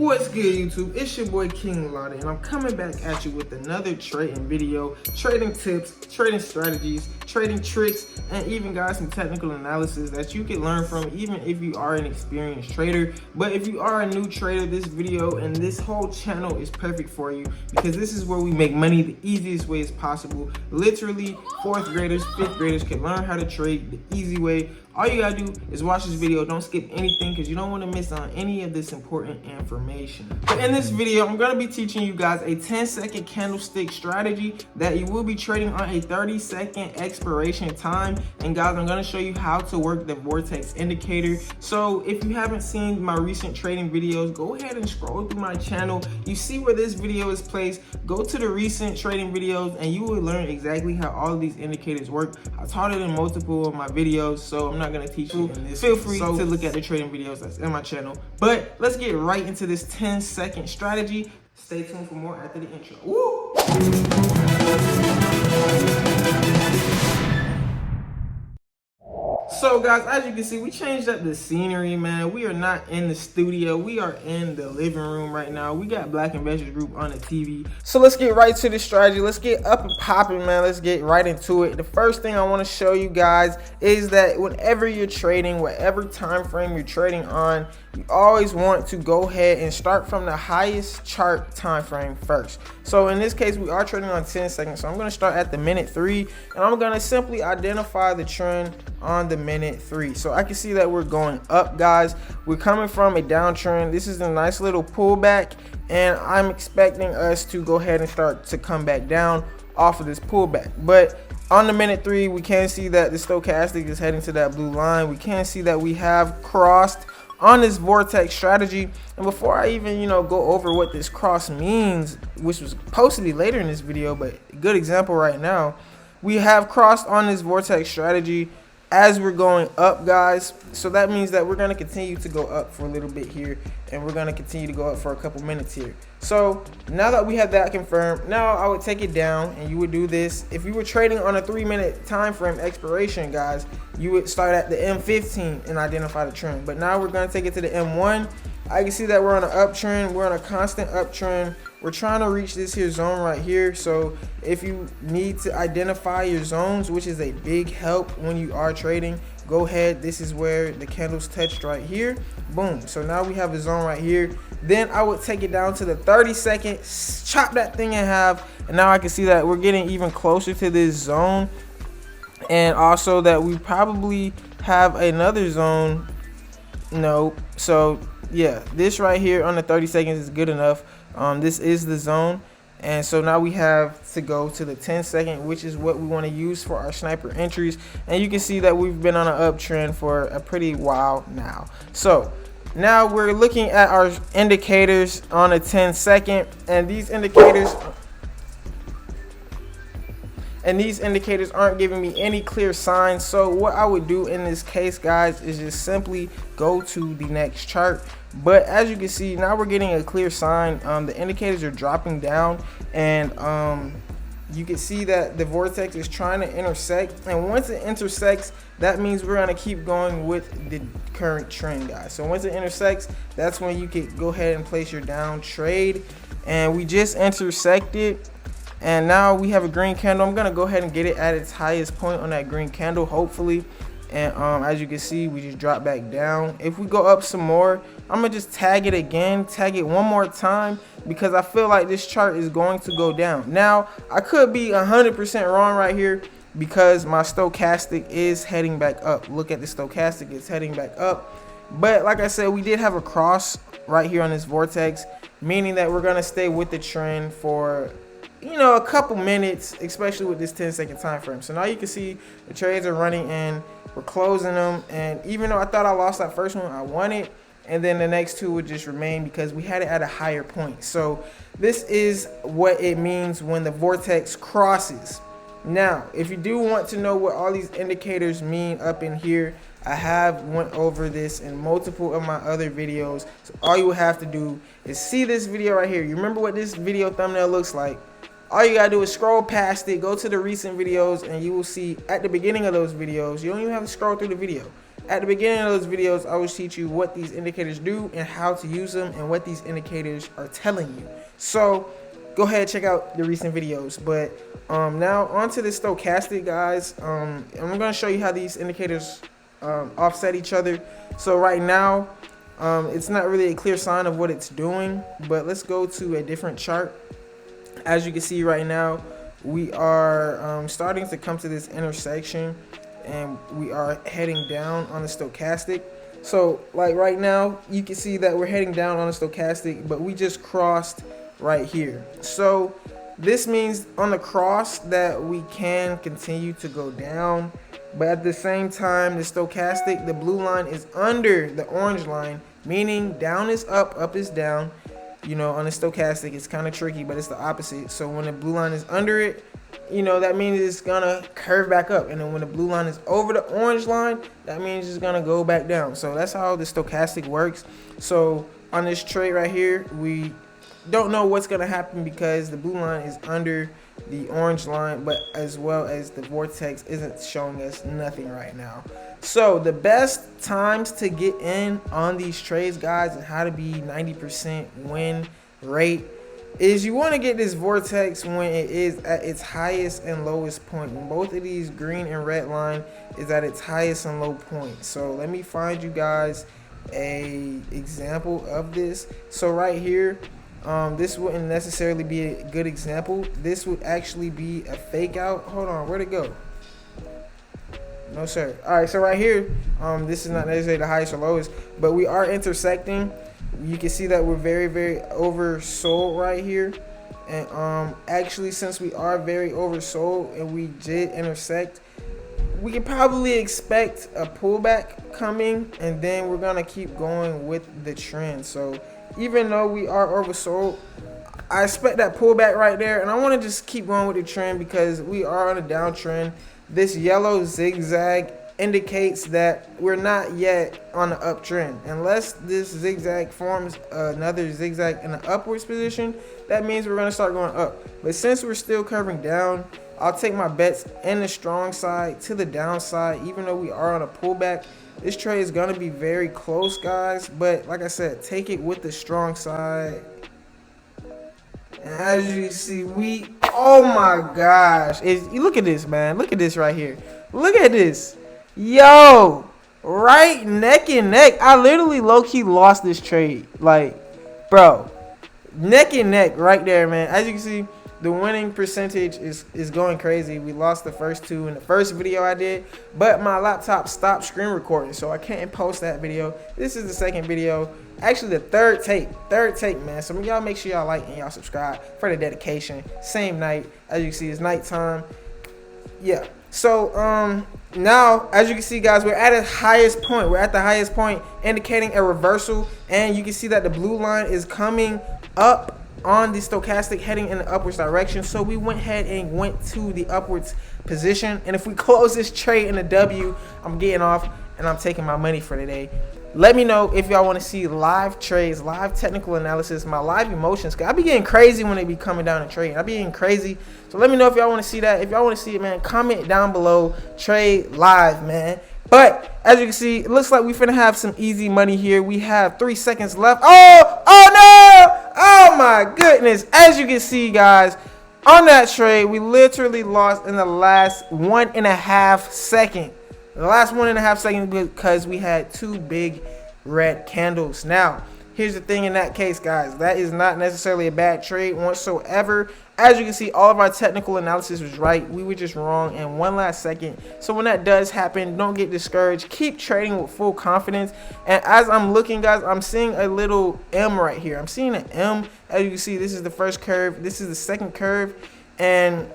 What's good, YouTube? It's your boy King Lotta, and I'm coming back at you with another trading video, trading tips, trading strategies, trading tricks, and even guys some technical analysis that you can learn from even if you are an experienced trader. But if you are a new trader, this video and this whole channel is perfect for you because this is where we make money the easiest way as possible. Literally, 4th graders, 5th graders can learn how to trade the easy way. All you gotta do is watch this video. Don't skip anything because you don't want to miss on any of this important information. But in this video, I'm gonna be teaching you guys a 10-second candlestick strategy that you will be trading on a 30-second expiration time. And guys, I'm gonna show you how to work the vortex indicator. So if you haven't seen my recent trading videos, go ahead and scroll through my channel. You see where this video is placed. Go to the recent trading videos and you will learn exactly how all of these indicators work. I taught it in multiple of my videos, so I'm not gonna teach you in this. Feel free to look at the trading videos that's in my channel. But let's get right into this 10-second strategy. Stay tuned for more after the intro. Woo! So guys, as you can see, we changed up the scenery, man. We are not in the studio. We are in the living room right now. We got Black Investors Group on the TV. So let's get right to the strategy. Let's get up and popping, man. Let's get right into it. The first thing I want to show you guys is that whenever you're trading, whatever time frame you're trading on, you always want to go ahead and start from the highest chart time frame first. So in this case, we are trading on 10 seconds. So I'm going to start at the minute 3, and I'm going to simply identify the trend on the minute 3. So I can see that we're going up, guys. We're coming from a downtrend. This is a nice little pullback, and I'm expecting us to go ahead and start to come back down off of this pullback. But on the minute 3, we can see that the stochastic is heading to that blue line. We can see that we have crossed on this vortex strategy. And before I even go over what this cross means, which was supposed to be later in this video, but a good example right now, we have crossed on this vortex strategy as we're going up, guys. So that means that we're going to continue to go up for a little bit here, and we're going to continue to go up for a couple minutes here. So now that we have that confirmed, now I would take it down, and you would do this. If you were trading on a 3-minute time frame expiration, guys, you would start at the M15 and identify the trend. But now we're going to take it to the M1. I can see that we're on an uptrend. We're on a constant uptrend. We're trying to reach this here zone right here. So if you need to identify your zones, which is a big help when you are trading, go ahead. This is where the candles touched right here. Boom. So now we have a zone right here. Then I would take it down to the 30-second, chop that thing in half, and now I can see that we're getting even closer to this zone, and also that we probably have another zone. No. So yeah, this right here on the 30 seconds is good enough. This is the zone, and so now we have to go to the 10-second, which is what we want to use for our sniper entries. And you can see that we've been on an uptrend for a pretty while now. So now we're looking at our indicators on a 10-second, and these indicators aren't giving me any clear signs. So what I would do in this case, guys, is just simply go to the next chart. But as you can see, now we're getting a clear sign. The indicators are dropping down, and you can see that the vortex is trying to intersect, and once it intersects, that means we're going to keep going with the current trend, guys. So once it intersects, that's when you can go ahead and place your down trade. And we just intersected, and now we have a green candle. I'm going to go ahead and get it at its highest point on that green candle, hopefully. And as you can see, we just drop back down. If we go up some more, I'm gonna just tag it again, tag it one more time, because I feel like this chart is going to go down. Now I could be 100% wrong right here because my stochastic is heading back up. Look at the stochastic, it's heading back up. But like I said, we did have a cross right here on this vortex, meaning that we're gonna stay with the trend for a couple minutes, especially with this 10-second time frame. So now you can see the trades are running in, we're closing them, and even though I thought I lost that first one, I won it, and then the next two would just remain because we had it at a higher point. So this is what it means when the vortex crosses. Now if you do want to know what all these indicators mean up in here, I have went over this in multiple of my other videos. So all you will have to do is see this video right here. You remember what this video thumbnail looks like? All you gotta do is scroll past it, go to the recent videos, and you will see at the beginning of those videos, you don't even have to scroll through the video. At the beginning of those videos, I will teach you what these indicators do and how to use them and what these indicators are telling you. So go ahead, check out the recent videos. But now onto the stochastic, guys. And I'm going to show you how these indicators offset each other. So right now, it's not really a clear sign of what it's doing, but let's go to a different chart. As you can see right now, we are starting to come to this intersection, and we are heading down on the stochastic. So like right now, you can see that we're heading down on the stochastic, but we just crossed right here. So this means on the cross that we can continue to go down, but at the same time, the stochastic, the blue line is under the orange line, meaning down is up, up is down. You know, on the stochastic, it's kind of tricky, but it's the opposite. So when the blue line is under it, you know, that means it's gonna curve back up. And then when the blue line is over the orange line, that means it's gonna go back down. So that's how the stochastic works. So on this trade right here, we don't know what's gonna happen because the blue line is under the orange line, but as well as the vortex isn't showing us nothing right now. So the best times to get in on these trades, guys, and how to be 90% win rate is you want to get this vortex when it is at its highest and lowest point. When both of these green and red line is at its highest and low point. So let me find you guys a example of this. So right here, this wouldn't necessarily be a good example. This would actually be a fake out. Hold on, where'd it go? No sir. All right, so right here, this is not necessarily the highest or lowest, but we are intersecting. You can see that we're very, very oversold right here. And actually, since we are very oversold and we did intersect, we can probably expect a pullback coming, and then we're gonna keep going with the trend. So even though we are oversold, I expect that pullback right there, and I want to just keep going with the trend because we are on a downtrend. This yellow zigzag indicates that we're not yet on the uptrend. Unless this zigzag forms another zigzag in the upwards position, that means we're going to start going up. But since we're still curving down, I'll take my bets in the strong side to the downside. Even though we are on a pullback, this trade is going to be very close, guys. But like I said, take it with the strong side. And as you see, oh my gosh, look at this, man. Look at this right here. Look at this. Yo, right neck and neck. I literally low-key lost this trade. Like, bro, neck and neck right there, man. As you can see, the winning percentage is going crazy. We lost the first two in the first video I did, but my laptop stopped screen recording, so I can't post that video. This is the second video. Actually, the third take, man. So y'all make sure y'all like and y'all subscribe for the dedication. Same night. As you can see, it's nighttime. Yeah. So now, as you can see, guys, we're at the highest point. We're at the highest point, indicating a reversal, and you can see that the blue line is coming up on the stochastic, heading in the upwards direction. So we went ahead and went to the upwards position, and if we close this trade in a W, I'm getting off and I'm taking my money for today. Let me know if y'all want to see live trades, live technical analysis, my live emotions. Cause I be getting crazy when they be coming down and trading. I be getting crazy. So let me know if y'all want to see that. If y'all want to see it, man, comment down below. Trade live, man. But as you can see, it looks like we finna have some easy money here. We have 3 seconds left. Oh no! Oh my goodness. As you can see, guys, on that trade, we literally lost in the last 1.5 seconds. The last 1.5 seconds because we had two big red candles. Now, here's the thing in that case, guys. That is not necessarily a bad trade whatsoever. As you can see, all of our technical analysis was right. We were just wrong in one last second. So when that does happen, don't get discouraged. Keep trading with full confidence. And as I'm looking, guys, I'm seeing a little M right here. I'm seeing an M. As you can see, this is the first curve. This is the second curve. And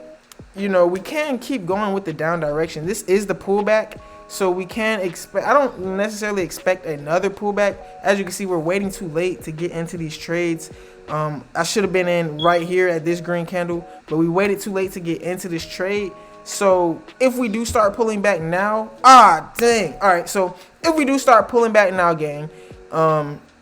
you know, we can keep going with the down direction. This is the pullback, so we can expect, I don't necessarily expect another pullback. As you can see, we're waiting too late to get into these trades. I should have been in right here at this green candle, but we waited too late to get into this trade. So if we do start pulling back now, dang. All right, so if we do start pulling back now, gang,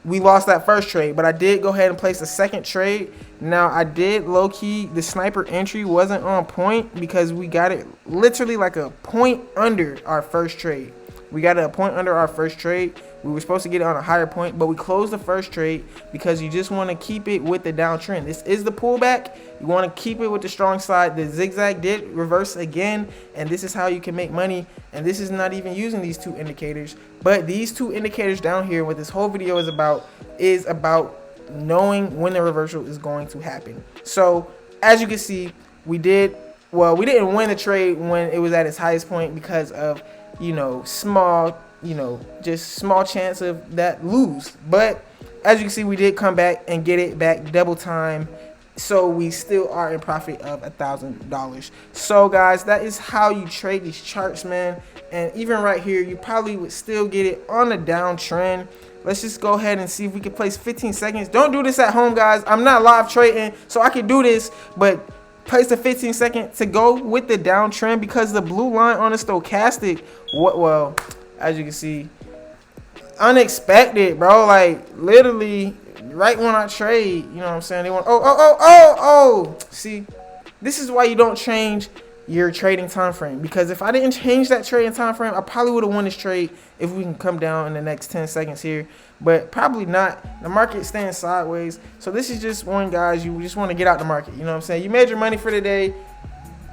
we lost that first trade, but I did go ahead and place the second trade. Now, I did low-key, the sniper entry wasn't on point because we got it literally like a point under our first trade. We got a point under our first trade. We were supposed to get it on a higher point, but we closed the first trade because you just want to keep it with the downtrend. This is the pullback. You want to keep it with the strong side. The zigzag did reverse again, and this is how you can make money. And this is not even using these 2 indicators, but these 2 indicators down here, what this whole video is about knowing when the reversal is going to happen. So as you can see, we didn't win the trade when it was at its highest point because of, just small chance of that lose. But as you can see, we did come back and get it back double time. So we still are in profit of $1,000. So guys, that is how you trade these charts, man. And even right here, you probably would still get it on a downtrend. Let's just go ahead and see if we can place 15 seconds. Don't do this at home, guys. I'm not live trading, so I can do this, but place the 15 second to go with the downtrend because the blue line on the stochastic, well, as you can see, unexpected, bro. Like literally right when I trade, you know what I'm saying? They want, see, this is why you don't change your trading time frame, because if I didn't change that trading time frame, I probably would have won this trade if we can come down in the next 10 seconds here, but probably not. The market staying sideways, so this is just one, guys, you just want to get out the market. You know what I'm saying? You made your money for the day,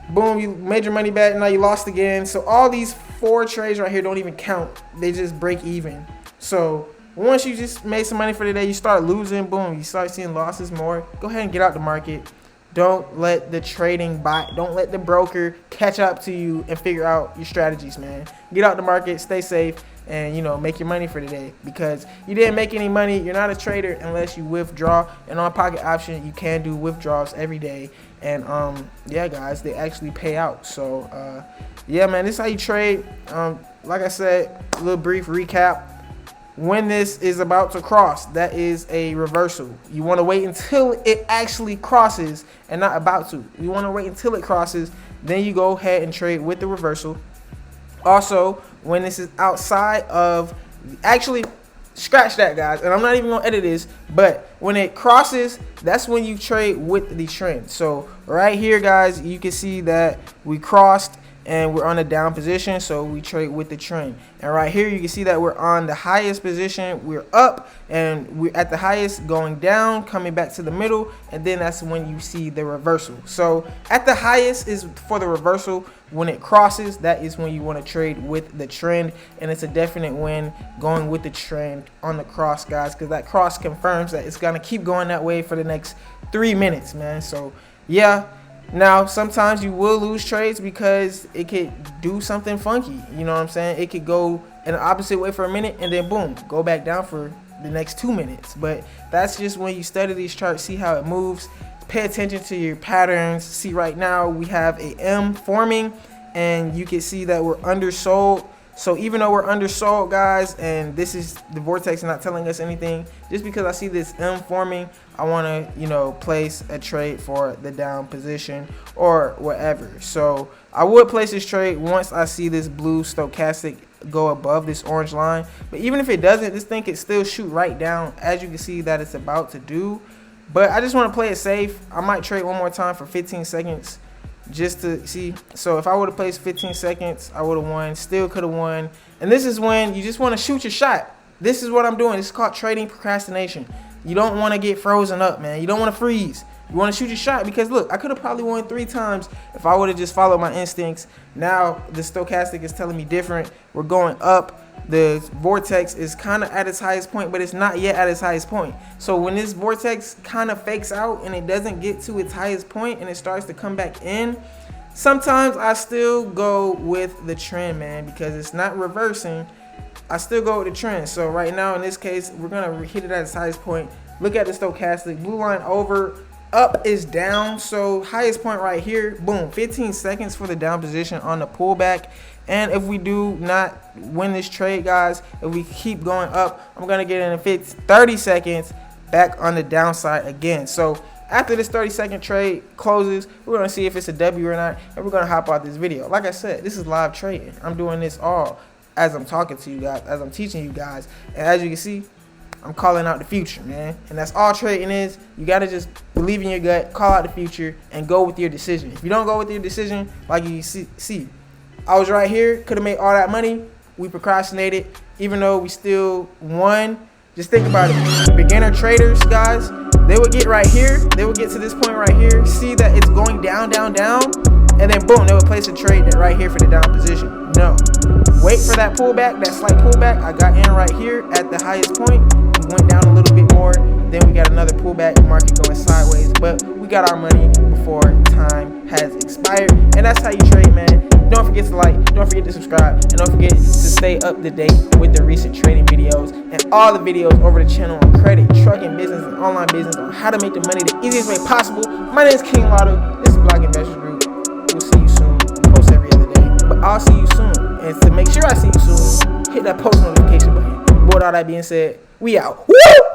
boom, you made your money back, now you lost again. So all these 4 trades right here don't even count, they just break even. So once you just made some money for the day, you start losing, boom, you start seeing losses more, go ahead and get out the market. Don't let the trading bot, don't let the broker catch up to you and figure out your strategies, man. Get out the market, stay safe, and make your money for the day, because you didn't make any money. You're not a trader unless you withdraw. And on pocket option, you can do withdrawals every day, and yeah, guys, they actually pay out. So yeah, man, this is how you trade. Like I said, a little brief recap. When this is about to cross, that is a reversal. You want to wait until it actually crosses and not about to. You want to wait until it crosses, then you go ahead and trade with the reversal. Also, when this is outside of, actually scratch that, guys, and I'm not even gonna edit this, but when it crosses, that's when you trade with the trend. So right here, guys, you can see that we crossed and we're on a down position, so we trade with the trend. And right here you can see that we're on the highest position, we're up, and we're at the highest going down, coming back to the middle, and then that's when you see the reversal. So at the highest is for the reversal. When it crosses, that is when you want to trade with the trend, and it's a definite win going with the trend on the cross, guys, because that cross confirms that it's gonna keep going that way for the next 3 minutes, man. So yeah. Now, sometimes you will lose trades because it could do something funky. You know what I'm saying? It could go in the opposite way for a minute and then boom, go back down for the next 2 minutes. But that's just when you study these charts, see how it moves, pay attention to your patterns. See, right now we have a M forming, and you can see that we're undersold. So even though we're undersold, guys, and this is the vortex not telling us anything, just because I see this M forming, I want to, place a trade for the down position or whatever. So I would place this trade once I see this blue stochastic go above this orange line. But even if it doesn't, this thing could still shoot right down, as you can see that it's about to do. But I just want to play it safe. I might trade one more time for 15 seconds. Just to see. So if I would have placed 15 seconds, I would have won, still could have won. And this is when you just want to shoot your shot. This is what I'm doing. This is called trading procrastination. You don't want to get frozen up, man. You don't want to freeze. You want to shoot your shot, because look, I could have probably won 3 times if I would have just followed my instincts. Now the stochastic is telling me different. We're going up. The vortex is kind of at its highest point, but it's not yet at its highest point. So when this vortex kind of fakes out and it doesn't get to its highest point and it starts to come back in, sometimes I still go with the trend, man, because it's not reversing. I still go with the trend. So right now in this case, we're gonna hit it at its highest point. Look at the stochastic, blue line over, up is down. So highest point right here, boom, 15 seconds for the down position on the pullback. And if we do not win this trade, guys, if we keep going up, I'm gonna get in 30 seconds back on the downside again. So after this 30-second trade closes, we're gonna see if it's a W or not, and we're gonna hop out this video. Like I said, this is live trading. I'm doing this all as I'm talking to you guys, as I'm teaching you guys, and as you can see, I'm calling out the future, man. And that's all trading is. You gotta just believe in your gut, call out the future, and go with your decision. If you don't go with your decision, like you see, I was right here, could have made all that money, we procrastinated, even though we still won. Just think about it. Beginner traders, guys, they would get right here. They would get to this point right here, see that it's going down, down, down, and then boom, they would place a trade right here for the down position. No. Wait for that pullback, that slight pullback. I got in right here at the highest point. We went down a little bit more. Then we got another pullback, market going sideways. But we got our money before time has expired. And that's how you trade, man. Don't forget to like, don't forget to subscribe, and don't forget to stay up to date with the recent trading videos and all the videos over the channel on credit, trucking business, and online business on how to make the money the easiest way possible. My name is King Lotto. This is Black Investors Group. We'll see you soon. We post every other day, but I'll see you soon. And to make sure I see you soon, hit that post notification button. With all that being said, we out. Woo!